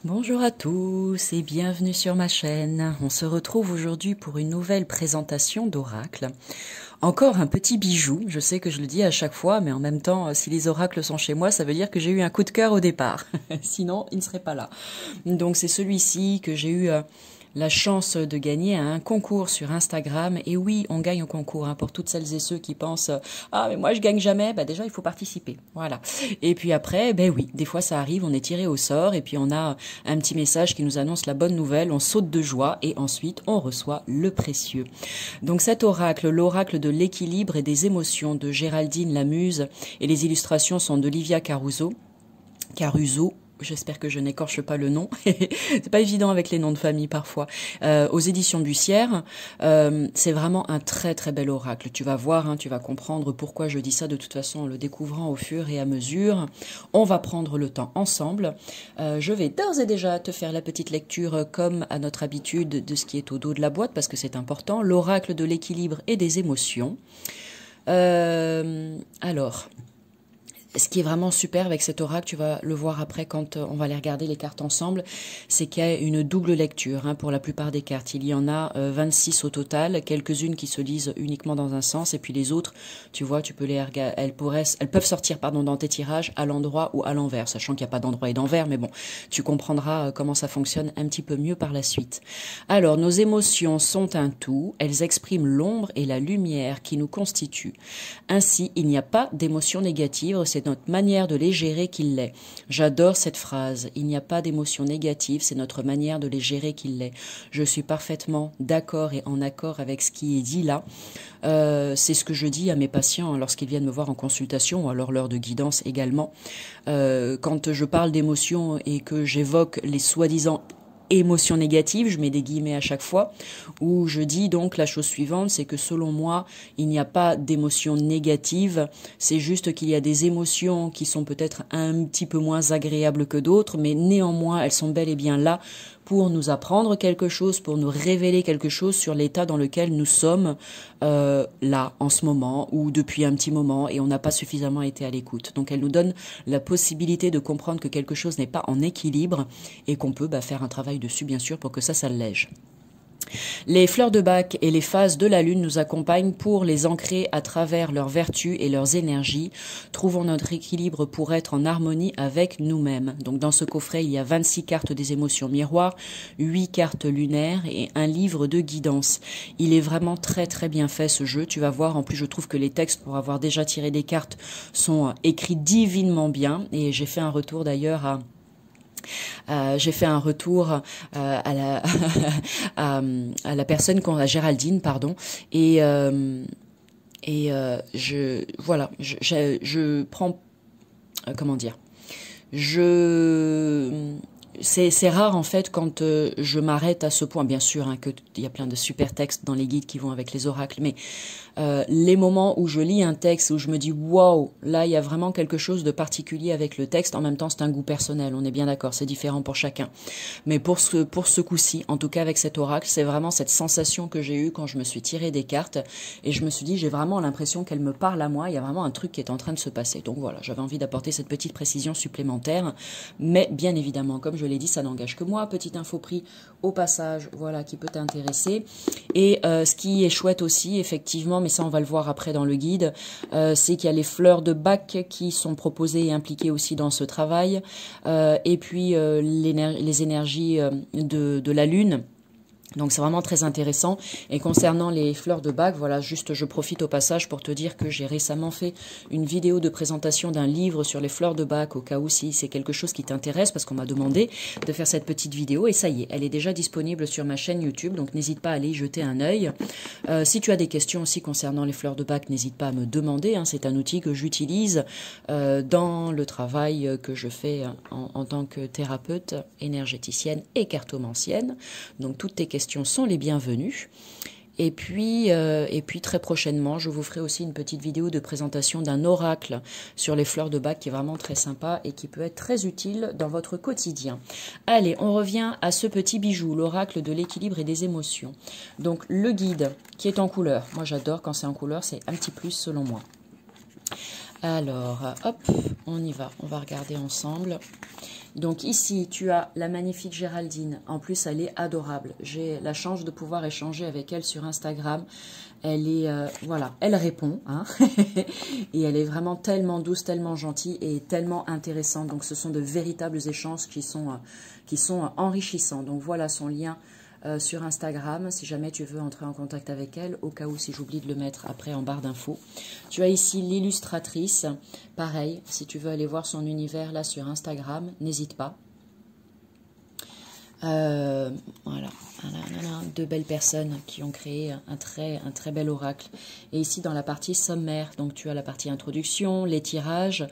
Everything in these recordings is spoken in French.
Bonjour à tous et bienvenue sur ma chaîne. On se retrouve aujourd'hui pour une nouvelle présentation d'oracle. Encore un petit bijou, je sais que je le dis à chaque fois, mais en même temps, si les oracles sont chez moi, ça veut dire que j'ai eu un coup de cœur au départ. Sinon, il ne serait pas là. Donc c'est celui-ci que j'ai eu la chance de gagner à un concours sur Instagram. Et oui, on gagne au concours, hein, pour toutes celles et ceux qui pensent ah mais moi je gagne jamais. Bah déjà il faut participer, voilà. Et puis après, ben oui, des fois ça arrive, on est tiré au sort et puis on a un petit message qui nous annonce la bonne nouvelle, on saute de joie et ensuite on reçoit le précieux. Donc cet oracle, l'oracle de l'équilibre et des émotions de Géraldine Lamuse, et les illustrations sont d'Olivia Caruso. J'espère que je n'écorche pas le nom. C'est pas évident avec les noms de famille parfois. Aux éditions Bussière, c'est vraiment un très très bel oracle. Tu vas voir, hein, tu vas comprendre pourquoi je dis ça de toute façon en le découvrant au fur et à mesure. On va prendre le temps ensemble. Je vais d'ores et déjà te faire la petite lecture comme à notre habitude de ce qui est au dos de la boîte parce que c'est important. L'oracle de l'équilibre et des émotions. Alors... Ce qui est vraiment super avec cet oracle, tu vas le voir après quand on va aller regarder les cartes ensemble, c'est qu'il y a une double lecture, hein, pour la plupart des cartes. Il y en a 26 au total, quelques-unes qui se lisent uniquement dans un sens, et puis les autres, tu vois, tu peux les regarder, elles peuvent sortir dans tes tirages à l'endroit ou à l'envers, sachant qu'il n'y a pas d'endroit et d'envers, mais bon, tu comprendras comment ça fonctionne un petit peu mieux par la suite. Alors, nos émotions sont un tout, elles expriment l'ombre et la lumière qui nous constituent. Ainsi, il n'y a pas d'émotion négative, c'est notre manière de les gérer qu'il l'est. J'adore cette phrase. Il n'y a pas d'émotion négative, c'est notre manière de les gérer qu'il l'est. Je suis parfaitement d'accord et en accord avec ce qui est dit là. C'est ce que je dis à mes patients lorsqu'ils viennent me voir en consultation ou alors lors de guidance également. Quand je parle d'émotions et que j'évoque les soi-disant émotions négatives, je mets des guillemets à chaque fois, où je dis donc la chose suivante, c'est que selon moi, il n'y a pas d'émotions négatives, c'est juste qu'il y a des émotions qui sont peut-être un petit peu moins agréables que d'autres, mais néanmoins, elles sont bel et bien là pour nous apprendre quelque chose, pour nous révéler quelque chose sur l'état dans lequel nous sommes là, en ce moment, ou depuis un petit moment, et on n'a pas suffisamment été à l'écoute. Donc elle nous donne la possibilité de comprendre que quelque chose n'est pas en équilibre, et qu'on peut faire un travail dessus, bien sûr, pour que ça s'allège. Les fleurs de Bach et les phases de la lune nous accompagnent pour les ancrer à travers leurs vertus et leurs énergies. Trouvons notre équilibre pour être en harmonie avec nous-mêmes. Donc dans ce coffret, il y a 26 cartes des émotions miroirs, 8 cartes lunaires et un livre de guidance. Il est vraiment très très bien fait ce jeu. Tu vas voir, en plus je trouve que les textes, pour avoir déjà tiré des cartes, sont écrits divinement bien. Et j'ai fait un retour d'ailleurs à... j'ai fait un retour à la personne, à Géraldine, pardon, et je prends, comment dire, c'est rare en fait quand je m'arrête à ce point, bien sûr, hein, que il y a plein de super textes dans les guides qui vont avec les oracles, mais les moments où je lis un texte, où je me dis waouh, là il y a vraiment quelque chose de particulier avec le texte, en même temps c'est un goût personnel, on est bien d'accord, c'est différent pour chacun. Mais pour ce coup-ci, en tout cas avec cet oracle, c'est vraiment cette sensation que j'ai eue quand je me suis tiré des cartes, et je me suis dit j'ai vraiment l'impression qu'elle me parle à moi, il y a vraiment un truc qui est en train de se passer. Donc voilà, j'avais envie d'apporter cette petite précision supplémentaire, mais bien évidemment, comme je l'ai dit, ça n'engage que moi. Petite info prix au passage, voilà, qui peut t'intéresser. Et ce qui est chouette aussi, effectivement, mais ça on va le voir après dans le guide, c'est qu'il y a les fleurs de Bach qui sont proposées et impliquées aussi dans ce travail, et puis les énergies de la lune. Donc c'est vraiment très intéressant. Et concernant les fleurs de Bach, voilà, juste je profite au passage pour te dire que j'ai récemment fait une vidéo de présentation d'un livre sur les fleurs de Bach, au cas où si c'est quelque chose qui t'intéresse, parce qu'on m'a demandé de faire cette petite vidéo, et ça y est, elle est déjà disponible sur ma chaîne YouTube, donc n'hésite pas à aller y jeter un œil. Si tu as des questions aussi concernant les fleurs de Bach, n'hésite pas à me demander, hein, c'est un outil que j'utilise dans le travail que je fais en tant que thérapeute, énergéticienne et cartomancienne. Donc toutes tes questions sont les bienvenues. Et puis très prochainement, je vous ferai aussi une petite vidéo de présentation d'un oracle sur les fleurs de Bach qui est vraiment très sympa et qui peut être très utile dans votre quotidien. Allez, on revient à ce petit bijou, l'oracle de l'équilibre et des émotions. Donc le guide qui est en couleur. Moi j'adore quand c'est en couleur, c'est un petit plus selon moi. Alors, hop, on y va. On va regarder ensemble. Donc ici, tu as la magnifique Géraldine. En plus, elle est adorable. J'ai la chance de pouvoir échanger avec elle sur Instagram. Elle est, voilà, elle répond, hein. Et elle est vraiment tellement douce, tellement gentille et tellement intéressante. Donc ce sont de véritables échanges qui sont enrichissants. Donc voilà son lien sur Instagram, si jamais tu veux entrer en contact avec elle, au cas où si j'oublie de le mettre après en barre d'infos. Tu as ici l'illustratrice, pareil, si tu veux aller voir son univers là sur Instagram, n'hésite pas. Voilà, deux belles personnes qui ont créé un très bel oracle. Et ici dans la partie sommaire, donc tu as la partie introduction, les tirages,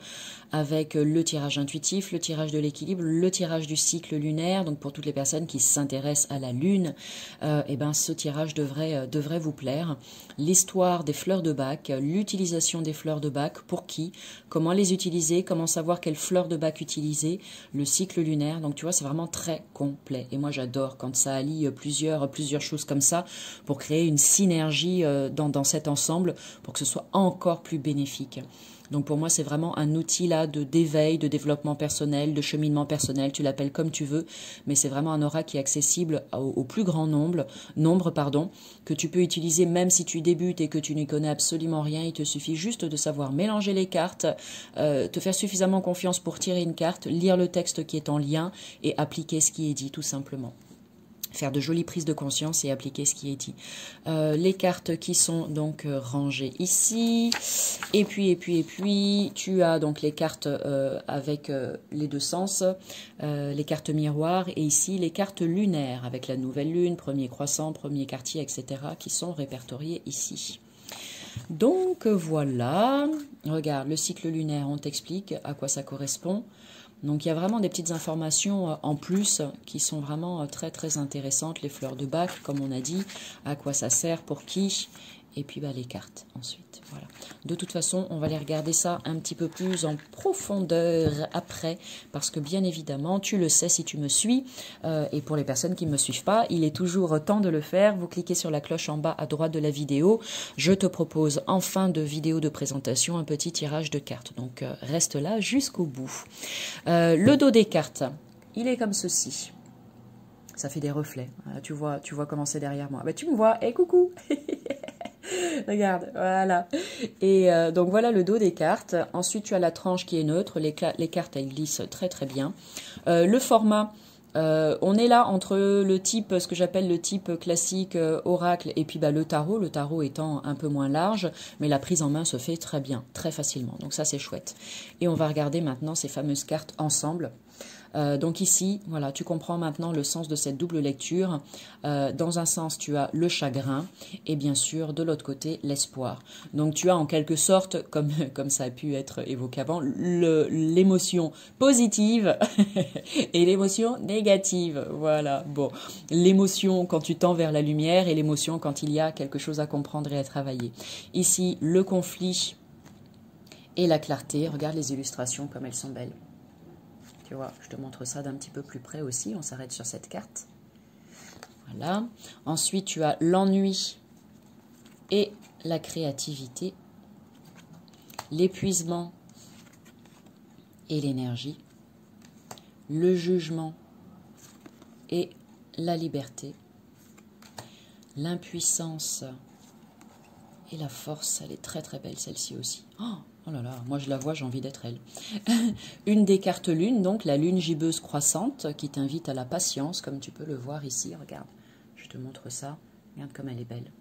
avec le tirage intuitif, le tirage de l'équilibre, le tirage du cycle lunaire. Donc pour toutes les personnes qui s'intéressent à la lune, eh ben ce tirage devrait vous plaire. L'histoire des fleurs de bac, l'utilisation des fleurs de bac, pour qui, comment les utiliser, comment savoir quelles fleurs de bac utiliser, le cycle lunaire. Donc tu vois, c'est vraiment très complet. Et moi j'adore quand ça allie plusieurs choses comme ça pour créer une synergie dans cet ensemble pour que ce soit encore plus bénéfique. Donc pour moi, c'est vraiment un outil là d'éveil, de développement personnel, de cheminement personnel, tu l'appelles comme tu veux, mais c'est vraiment un aura qui est accessible au plus grand nombre, que tu peux utiliser même si tu débutes et que tu n'y connais absolument rien. Il te suffit juste de savoir mélanger les cartes, te faire suffisamment confiance pour tirer une carte, lire le texte qui est en lien et appliquer ce qui est dit tout simplement. Faire de jolies prises de conscience et appliquer ce qui est dit. Les cartes qui sont donc rangées ici. Et puis, tu as donc les cartes avec les deux sens, les cartes miroirs, et ici les cartes lunaires avec la nouvelle lune, premier croissant, premier quartier, etc. qui sont répertoriées ici. Donc voilà, regarde, le cycle lunaire, on t'explique à quoi ça correspond. Donc il y a vraiment des petites informations en plus qui sont vraiment très intéressantes. Les fleurs de bac, comme on a dit, à quoi ça sert, pour qui, et puis les cartes ensuite. Voilà. De toute façon, on va aller regarder ça un petit peu plus en profondeur après, parce que bien évidemment, tu le sais si tu me suis, et pour les personnes qui ne me suivent pas, il est toujours temps de le faire. Vous cliquez sur la cloche en bas à droite de la vidéo. Je te propose en fin de vidéo de présentation un petit tirage de cartes. Donc reste là jusqu'au bout. Le dos des cartes, il est comme ceci. Ça fait des reflets. Tu vois comment c'est derrière moi. Bah, tu me vois. Hey, coucou. Regarde, voilà. Et donc voilà le dos des cartes. Ensuite, tu as la tranche qui est neutre. Les cartes, elles glissent très bien. Le format, on est là entre le type, ce que j'appelle le type classique oracle, et puis le tarot. Le tarot étant un peu moins large, mais la prise en main se fait très bien, très facilement. Donc ça, c'est chouette. Et on va regarder maintenant ces fameuses cartes ensemble. Donc ici, voilà, tu comprends maintenant le sens de cette double lecture. Dans un sens, tu as le chagrin et bien sûr, de l'autre côté, l'espoir. Donc tu as en quelque sorte, comme ça a pu être évoqué avant, l'émotion positive et l'émotion négative. Voilà, bon, l'émotion quand tu tends vers la lumière et l'émotion quand il y a quelque chose à comprendre et à travailler. Ici, le conflit et la clarté. Regarde les illustrations comme elles sont belles. Tu vois, je te montre ça d'un petit peu plus près aussi. On s'arrête sur cette carte. Voilà. Ensuite, tu as l'ennui et la créativité, l'épuisement et l'énergie, le jugement et la liberté, l'impuissance et la force. Elle est très belle celle-ci aussi. Oh là là, moi je la vois, j'ai envie d'être elle. Une des cartes lune, donc la lune gibbeuse croissante, qui t'invite à la patience, comme tu peux le voir ici. Regarde, je te montre ça. Regarde comme elle est belle.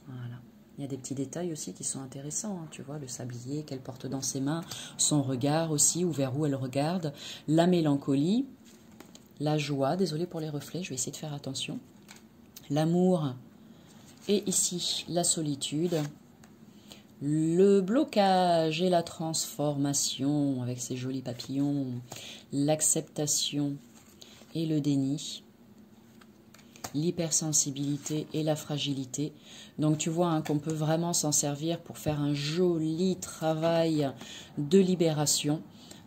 Voilà. Il y a des petits détails aussi qui sont intéressants. Hein. Tu vois, le sablier qu'elle porte dans ses mains, son regard aussi, ou vers où elle regarde, la mélancolie, la joie, désolée pour les reflets, je vais essayer de faire attention, l'amour, et ici la solitude, le blocage et la transformation avec ces jolis papillons, l'acceptation et le déni, l'hypersensibilité et la fragilité. Donc tu vois hein, qu'on peut vraiment s'en servir pour faire un joli travail de libération.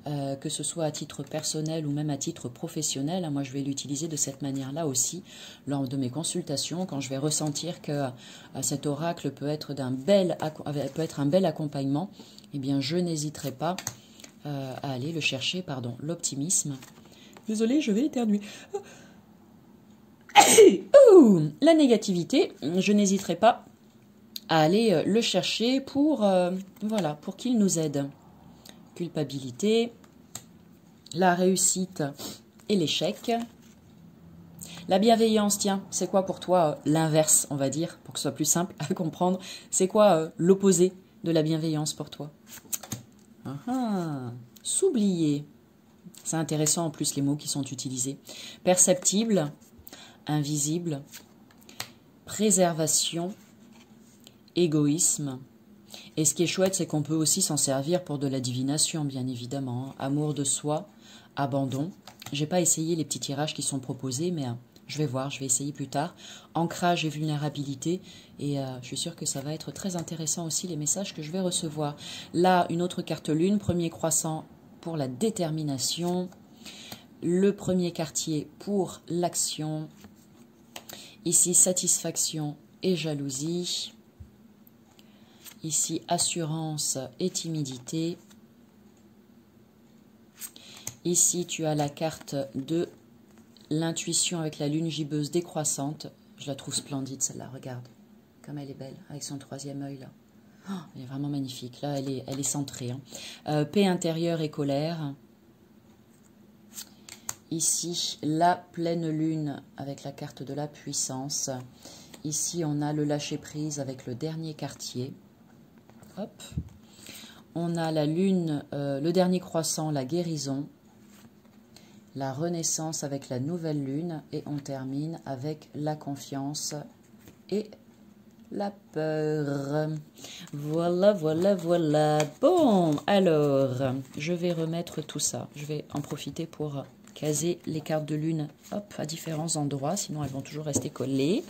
que ce soit à titre personnel ou même à titre professionnel. Moi, je vais l'utiliser de cette manière-là aussi lors de mes consultations, quand je vais ressentir que cet oracle peut être un bel accompagnement. Eh bien, je n'hésiterai pas à aller le chercher, l'optimisme. Désolée, je vais éternuer. La négativité, je n'hésiterai pas à aller le chercher pour qu'il nous aide. Culpabilité, la réussite et l'échec. La bienveillance, tiens, c'est quoi pour toi l'inverse, on va dire, pour que ce soit plus simple à comprendre? C'est quoi l'opposé de la bienveillance pour toi? S'oublier. C'est intéressant en plus les mots qui sont utilisés. Perceptible, invisible, préservation, égoïsme. Et ce qui est chouette, c'est qu'on peut aussi s'en servir pour de la divination, bien évidemment. Amour de soi, abandon. J'ai pas essayé les petits tirages qui sont proposés, mais je vais voir, je vais essayer plus tard. Ancrage et vulnérabilité. Et je suis sûre que ça va être très intéressant aussi, les messages que je vais recevoir. Là, une autre carte lune, premier croissant pour la détermination. Le premier quartier pour l'action. Ici, satisfaction et jalousie. Ici, assurance et timidité. Ici, tu as la carte de l'intuition avec la lune gibbeuse décroissante. Je la trouve splendide, celle-là, regarde. Comme elle est belle, avec son troisième œil, là. Oh, elle est vraiment magnifique. Là, elle est centrée. Paix intérieure et colère. Ici, la pleine lune avec la carte de la puissance. Ici, on a le lâcher-prise avec le dernier quartier. Hop. On a la lune, le dernier croissant, la guérison. La renaissance avec la nouvelle lune. Et on termine avec la confiance et la peur. Voilà, voilà, voilà. Bon, alors, je vais remettre tout ça. Je vais en profiter pour caser les cartes de lune à différents endroits, sinon elles vont toujours rester collées.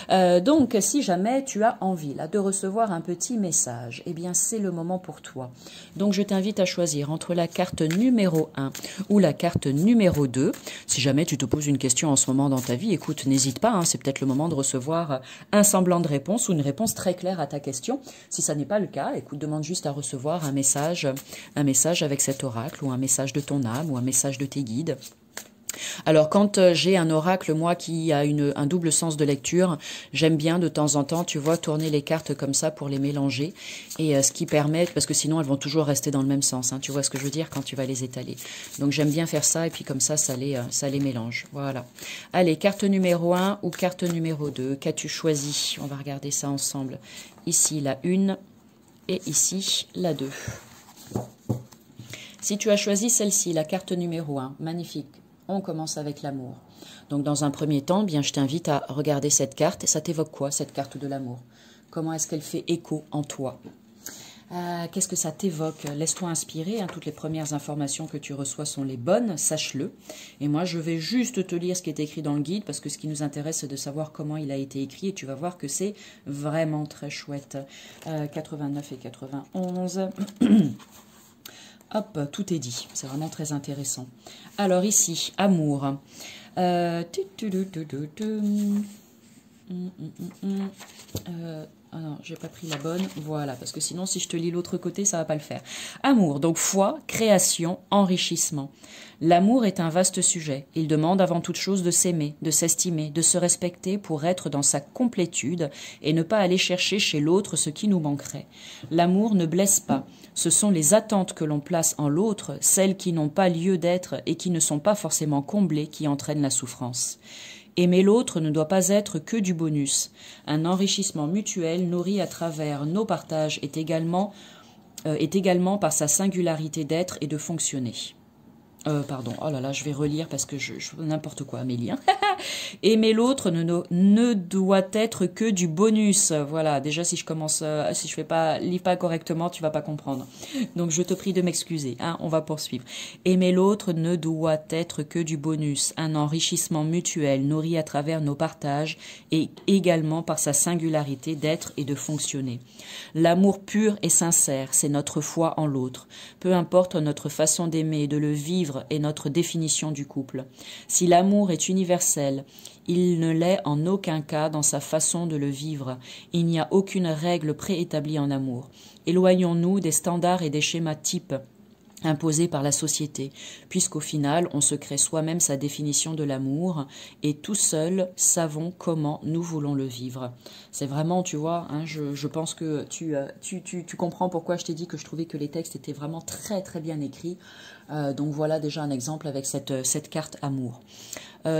Donc, si jamais tu as envie là, de recevoir un petit message, eh bien, c'est le moment pour toi. Donc, je t'invite à choisir entre la carte numéro 1 ou la carte numéro 2. Si jamais tu te poses une question en ce moment dans ta vie, écoute, n'hésite pas, c'est peut-être le moment de recevoir un semblant de réponse ou une réponse très claire à ta question. Si ça n'est pas le cas, écoute, demande juste à recevoir un message avec cet oracle ou un message de ton âme ou un message de tes guides. Alors, quand j'ai un oracle, moi, qui a un double sens de lecture, j'aime bien de temps en temps, tu vois, tourner les cartes comme ça pour les mélanger. Et ce qui permet, parce que sinon, elles vont toujours rester dans le même sens. Tu vois ce que je veux dire quand tu vas les étaler. Donc, j'aime bien faire ça et puis comme ça les mélange. Voilà. Allez, carte numéro 1 ou carte numéro 2. Qu'as-tu choisi? On va regarder ça ensemble. Ici, la 1 et ici, la 2. Si tu as choisi celle-ci, la carte numéro 1, magnifique. On commence avec l'amour. Donc, dans un premier temps, bien, je t'invite à regarder cette carte. Et ça t'évoque quoi, cette carte de l'amour? Comment est-ce qu'elle fait écho en toi? Qu'est-ce que ça t'évoque? Laisse-toi inspirer. Toutes les premières informations que tu reçois sont les bonnes, sache-le. Et moi, je vais juste te lire ce qui est écrit dans le guide, parce que ce qui nous intéresse, c'est de savoir comment il a été écrit. Et tu vas voir que c'est vraiment très chouette. 89 et 91... Hop, tout est dit. C'est vraiment très intéressant. Alors ici, amour. Ah non, j'ai pas pris la bonne. Voilà, parce que sinon, si je te lis l'autre côté, ça va pas le faire. Amour, donc foi, création, enrichissement. L'amour est un vaste sujet. Il demande avant toute chose de s'aimer, de s'estimer, de se respecter pour être dans sa complétude et ne pas aller chercher chez l'autre ce qui nous manquerait. L'amour ne blesse pas. Ce sont les attentes que l'on place en l'autre, celles qui n'ont pas lieu d'être et qui ne sont pas forcément comblées, qui entraînent la souffrance. Aimer l'autre ne doit pas être que du bonus. Un enrichissement mutuel nourri à travers nos partages est également par sa singularité d'être et de fonctionner. Pardon, oh là là, je vais relire parce que je n'importe quoi, Amélie. Aimer l'autre ne doit être que du bonus. Voilà, déjà si je commence, si je lis pas correctement, tu vas pas comprendre. Donc je te prie de m'excuser, hein, on va poursuivre. Aimer l'autre ne doit être que du bonus, un enrichissement mutuel nourri à travers nos partages et également par sa singularité d'être et de fonctionner. L'amour pur et sincère, c'est notre foi en l'autre. Peu importe notre façon d'aimer, de le vivre et notre définition du couple. Si l'amour est universel, il ne l'est en aucun cas dans sa façon de le vivre. Il n'y a aucune règle préétablie en amour. Éloignons-nous des standards et des schémas types imposés par la société, puisqu'au final, on se crée soi-même sa définition de l'amour et tout seul savons comment nous voulons le vivre. C'est vraiment, tu vois, hein, je pense que tu comprends pourquoi je t'ai dit que je trouvais que les textes étaient vraiment très très bien écrits. Donc voilà déjà un exemple avec cette carte amour.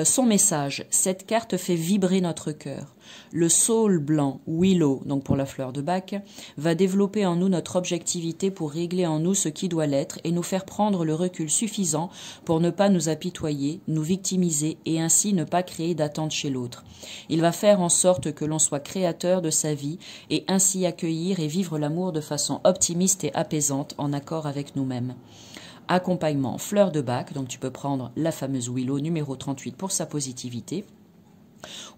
Son message, cette carte fait vibrer notre cœur. Le saule blanc, willow, donc pour la fleur de bac, va développer en nous notre objectivité pour régler en nous ce qui doit l'être et nous faire prendre le recul suffisant pour ne pas nous apitoyer, nous victimiser et ainsi ne pas créer d'attente chez l'autre. Il va faire en sorte que l'on soit créateur de sa vie et ainsi accueillir et vivre l'amour de façon optimiste et apaisante en accord avec nous-mêmes. Accompagnement fleur de bac, donc tu peux prendre la fameuse Willow numéro 38 pour sa positivité,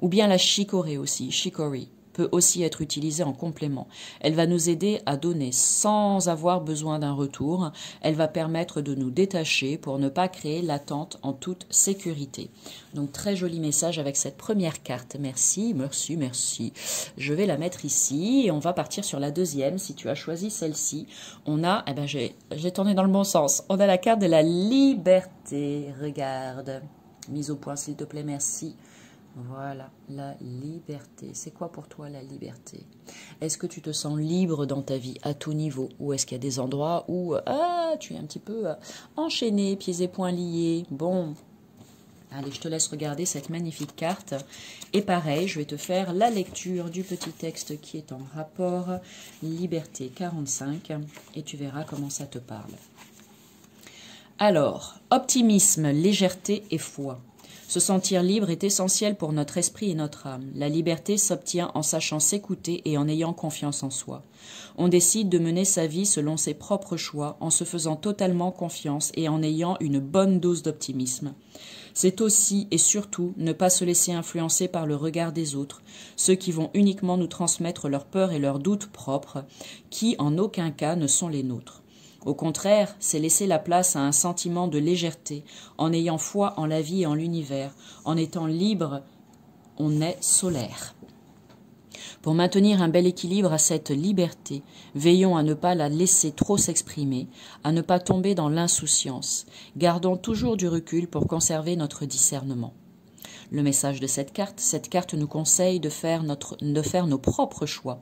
ou bien la chicorée aussi, chicory, peut aussi être utilisée en complément. Elle va nous aider à donner sans avoir besoin d'un retour. Elle va permettre de nous détacher pour ne pas créer l'attente en toute sécurité. Donc très joli message avec cette première carte. Merci, merci, merci. Je vais la mettre ici et on va partir sur la deuxième. Si tu as choisi celle-ci, on a, j'ai tourné dans le bon sens. On a la carte de la liberté. Regarde. Mise au point s'il te plaît, merci. Voilà, la liberté. C'est quoi pour toi la liberté? Est-ce que tu te sens libre dans ta vie à tout niveau? Ou est-ce qu'il y a des endroits où tu es un petit peu enchaîné, pieds et poings liés? Bon, allez, je te laisse regarder cette magnifique carte. Et pareil, je vais te faire la lecture du petit texte qui est en rapport Liberté 45 et tu verras comment ça te parle. Alors, optimisme, légèreté et foi. Se sentir libre est essentiel pour notre esprit et notre âme. La liberté s'obtient en sachant s'écouter et en ayant confiance en soi. On décide de mener sa vie selon ses propres choix, en se faisant totalement confiance et en ayant une bonne dose d'optimisme. C'est aussi et surtout ne pas se laisser influencer par le regard des autres, ceux qui vont uniquement nous transmettre leurs peurs et leurs doutes propres, qui en aucun cas ne sont les nôtres. Au contraire, c'est laisser la place à un sentiment de légèreté, en ayant foi en la vie et en l'univers, en étant libre, on est solaire. Pour maintenir un bel équilibre à cette liberté, veillons à ne pas la laisser trop s'exprimer, à ne pas tomber dans l'insouciance. Gardons toujours du recul pour conserver notre discernement. Le message de cette carte nous conseille de faire nos propres choix.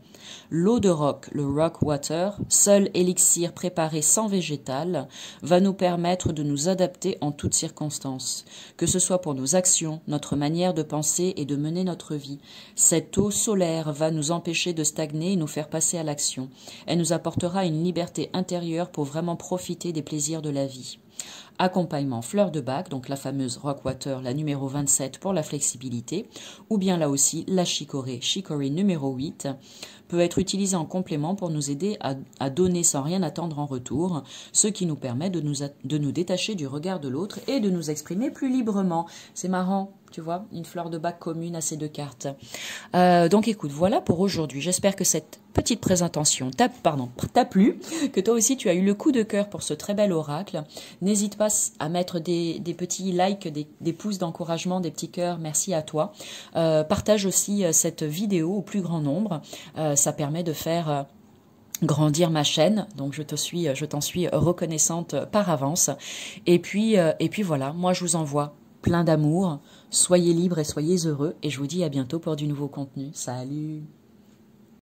L'eau de rock, le rock water, seul élixir préparé sans végétal, va nous permettre de nous adapter en toutes circonstances, que ce soit pour nos actions, notre manière de penser et de mener notre vie. Cette eau solaire va nous empêcher de stagner et nous faire passer à l'action. Elle nous apportera une liberté intérieure pour vraiment profiter des plaisirs de la vie. Accompagnement fleur de bac, donc la fameuse Rockwater, la numéro 27 pour la flexibilité, ou bien là aussi la chicorée numéro 8, peut être utilisée en complément pour nous aider à donner sans rien attendre en retour, ce qui nous permet de nous détacher du regard de l'autre et de nous exprimer plus librement. C'est marrant. Tu vois, une fleur de bac commune à ces deux cartes. Donc écoute, voilà pour aujourd'hui. J'espère que cette petite présentation t'a plu, que toi aussi tu as eu le coup de cœur pour ce très bel oracle. N'hésite pas à mettre des petits likes, des pouces d'encouragement, des petits cœurs. Merci à toi. Partage aussi cette vidéo au plus grand nombre. Ça permet de faire grandir ma chaîne, donc je t'en suis reconnaissante par avance. Et puis voilà, moi je vous envoie plein d'amour. Soyez libres et soyez heureux et je vous dis à bientôt pour du nouveau contenu. Salut!